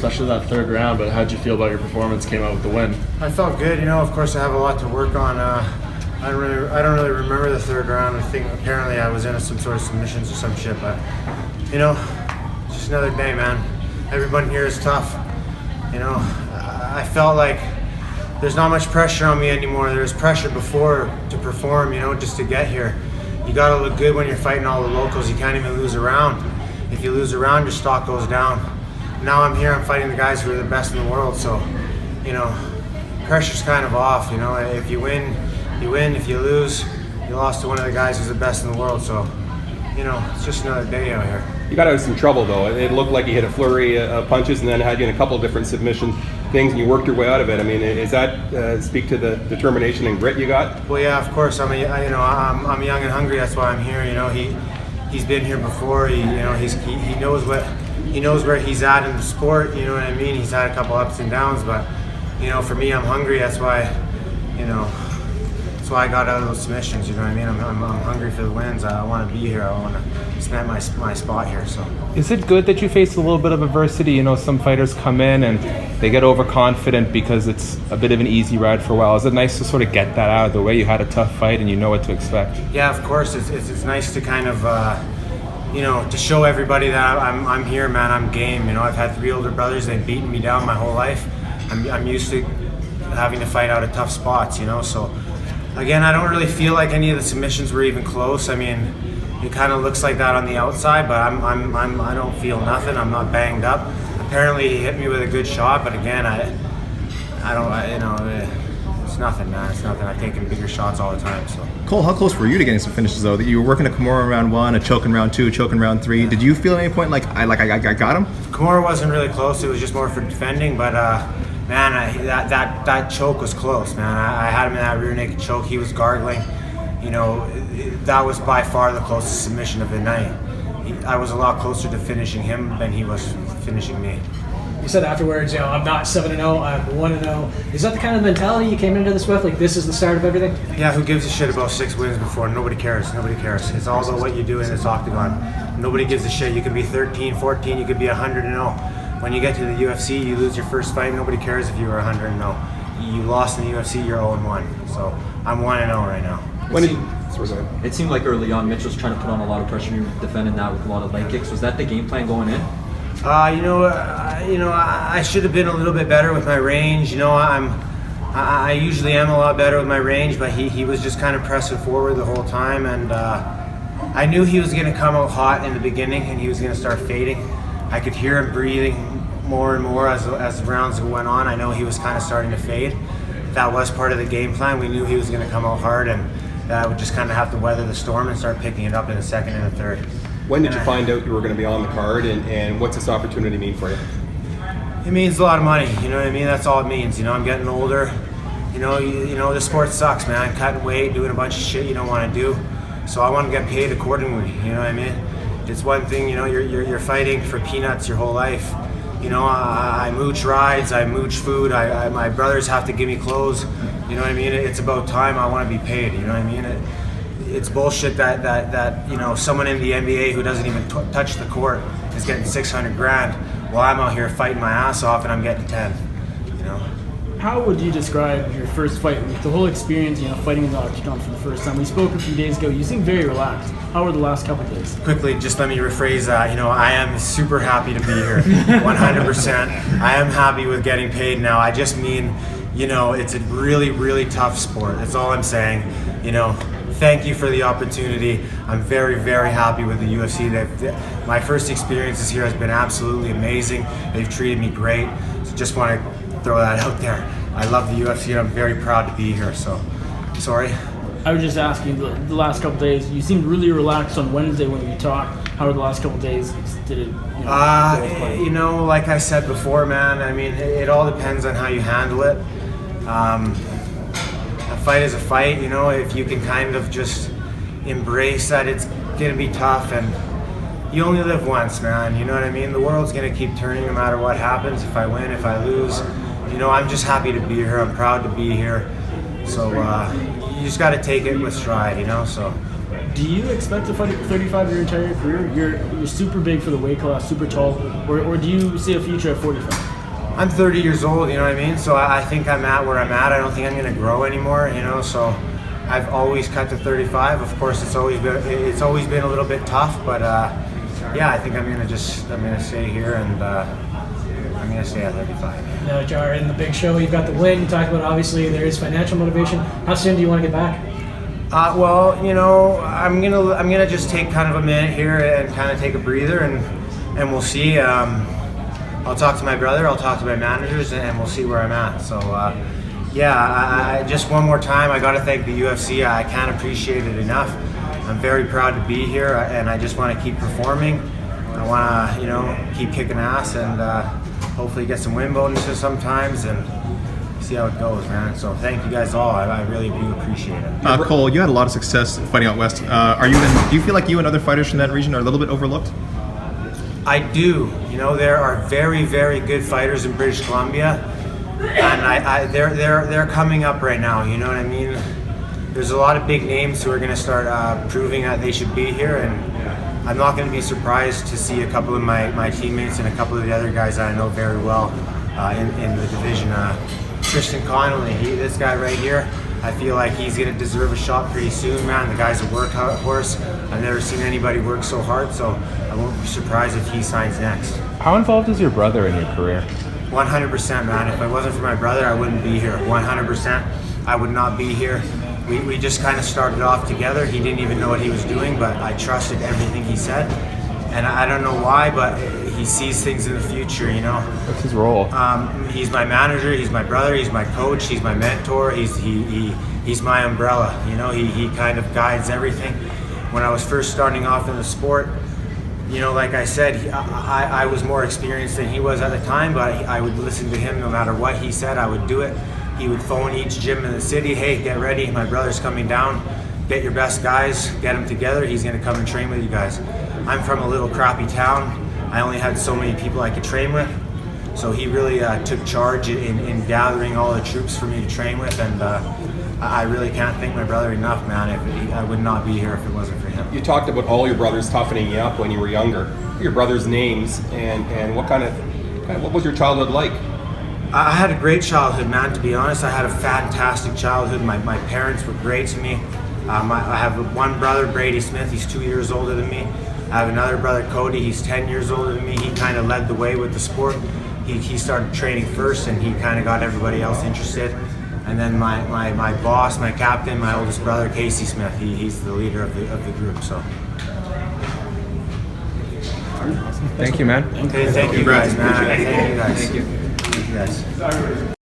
especially that third round, but how'd you feel about your performance? Came out with the win. I felt good. Of course I have a lot to work on. I don't really remember the third round. I think apparently I was in some sort of submissions or some shit, but it's just another day, man. Everyone here is tough. I felt like there's not much pressure on me anymore. There was pressure before to perform, just to get here. You gotta look good when you're fighting all the locals. You can't even lose a round. If you lose a round, your stock goes down. Now I'm here, I'm fighting the guys who are the best in the world, so, pressure's kind of off, If you win, you win. If you lose, you lost to one of the guys who's the best in the world, so, it's just another day out here. You got out of some trouble, though. It looked like you hit a flurry of punches and then had you in a couple of different submission things, and you worked your way out of it. I mean, is that speak to the determination and grit you got? Well, yeah, of course. I'm young and hungry. That's why I'm here. He's been here before. He knows where he's at in the sport. You know what I mean? He's had a couple ups and downs, but for me, I'm hungry. That's why I got out of those submissions. You know what I mean? I'm hungry for the wins. I want to be here. I want to cement my spot here. So. Is it good that you face a little bit of adversity? Some fighters come in and they get overconfident because it's a bit of an easy ride for a while. Is it nice to sort of get that out of the way? You had a tough fight and you know what to expect. Yeah, of course. It's nice to kind of to show everybody that I'm here, man. I'm game. I've had 3 older brothers. They've beaten me down my whole life. I'm used to having to fight out of tough spots. So. Again, I don't really feel like any of the submissions were even close. I mean, it kind of looks like that on the outside, but I don't feel nothing. I'm not banged up. Apparently, he hit me with a good shot, but again, it's nothing, man. It's nothing. I've taken bigger shots all the time. So. Cole, how close were you to getting some finishes though? That you were working a Kimura in round 1, a choke in round 2, a choke in round 3. Did you feel at any point like I got him? Kimura wasn't really close. It was just more for defending, but. Man, that choke was close, man. I had him in that rear naked choke. He was gargling. That was by far the closest submission of the night. I was a lot closer to finishing him than he was finishing me. You said afterwards, I'm not 7-0, I'm 1-0. Is that the kind of mentality you came into this with? Like, this is the start of everything? Yeah, who gives a shit about 6 wins before? Nobody cares. Nobody cares. It's all about what you do in this octagon. Nobody gives a shit. You could be 13, 14, you could be 100-0. When you get to the UFC, you lose your first fight. Nobody cares if you were 100-0. You lost in the UFC, you're 0-1. So I'm 1-0 right now. It seemed like early on, Mitch was trying to put on a lot of pressure. You were defending that with a lot of leg kicks. Was that the game plan going in? I should have been a little bit better with my range. I usually am a lot better with my range, but he was just kind of pressing forward the whole time, and I knew he was going to come out hot in the beginning, and he was going to start fading. I could hear him breathing more and more as the rounds went on. I know he was kind of starting to fade. That was part of the game plan. We knew he was going to come out hard, and I would just kind of have to weather the storm and start picking it up in the second and the third. When did you find out you were going to be on the card, and what's this opportunity mean for you? It means a lot of money. You know what I mean? That's all it means. I'm getting older. The sport sucks, man. Cutting weight, doing a bunch of shit you don't want to do. So I want to get paid accordingly. You know what I mean? It's one thing, you're fighting for peanuts your whole life. I mooch rides, I mooch food, my brothers have to give me clothes. You know what I mean? It's about time I want to be paid, you know what I mean? It's bullshit that someone in the NBA who doesn't even touch the court is getting $600,000 while I'm out here fighting my ass off and I'm getting 10, How would you describe your first fight, the whole experience, fighting in the octagon for the first time? We spoke a few days ago. You seem very relaxed. How were the last couple of days? Quickly, just let me rephrase that. I am super happy to be here, 100%. I am happy with getting paid now. I just mean, it's a really, really tough sport. That's all I'm saying. Thank you for the opportunity. I'm very, very happy with the UFC. My first experiences here has been absolutely amazing. They've treated me great. So just want to throw that out there. I love the UFC and I'm very proud to be here. So, sorry. I was just asking, the last couple of days, you seemed really relaxed on Wednesday when we talked. How were the last couple of days? Did it? Like I said before, man. I mean, it all depends on how you handle it. A fight is a fight, if you can kind of just embrace that it's going to be tough, and you only live once, man, you know what I mean? The world's going to keep turning no matter what happens, if I win, if I lose. I'm just happy to be here, I'm proud to be here. So you just got to take it with stride, so. Do you expect to fight at 35 your entire career? You're super big for the weight class, super tall, or do you see a future at 45? I'm 30 years old, you know what I mean? So I think I'm at where I'm at. I don't think I'm going to grow anymore, you know. So I've always cut to 35. Of course, it's always been a little bit tough, but yeah, I think I'm going to stay here, and I'm going to stay at 35. Now, Jar, in the big show, you've got the win. You talked about, obviously there is financial motivation. How soon do you want to get back? Well, you know, I'm gonna just take kind of a minute here and kind of take a breather, and we'll see. I'll talk to my brother, I'll talk to my managers, and we'll see where I'm at. So, yeah, I just one more time, I got to thank the UFC. I can't appreciate it enough. I'm very proud to be here, and I just want to keep performing. I want to, you know, keep kicking ass, and hopefully get some win bonuses sometimes, and see how it goes, man. So thank you guys all. I really do appreciate it. Cole, you had a lot of success fighting out west. Do you feel like you and other fighters from that region are a little bit overlooked? I do. You know, there are very, very good fighters in British Columbia, and they're coming up right now. You know what I mean? There's a lot of big names who are going to start proving that they should be here, and I'm not going to be surprised to see a couple of my teammates and a couple of the other guys that I know very well in the division. Tristan Connolly, this guy right here, I feel like he's going to deserve a shot pretty soon, man. The guy's a workhorse. I've never seen anybody work so hard, so I won't be surprised if he signs next. How involved is your brother in your career? 100%, man. If it wasn't for my brother, I wouldn't be here. 100%. I would not be here. We just kind of started off together. He didn't even know what he was doing, but I trusted everything he said. And I don't know why, but he sees things in the future, you know. What's his role? He's my manager, he's my brother, he's my coach, he's my mentor, he's my umbrella, you know. He kind of guides everything. When I was first starting off in the sport, you know, like I said, I was more experienced than he was at the time, but I would listen to him no matter what he said. I would do it. He would phone each gym in the city, hey, get ready, my brother's coming down, get your best guys, get them together, he's going to come and train with you guys. I'm from a little crappy town. I only had so many people I could train with, so he really took charge in gathering all the troops for me to train with, and I really can't thank my brother enough, man. I would not be here if it wasn't for him. You talked about all your brothers toughening you up when you were younger. What are your brothers' names, and what was your childhood like? I had a great childhood, man, to be honest. I had a fantastic childhood. My parents were great to me. I have one brother, Brady Smith, he's 2 years older than me. I have another brother, Cody, he's 10 years older than me. He kind of led the way with the sport. He started training first, and he kind of got everybody else interested. And then my boss, my captain, my oldest brother, Casey Smith, he's the leader of the group. So. Thank you, man. Okay, thank you guys, man. Thank you guys. Thank you guys.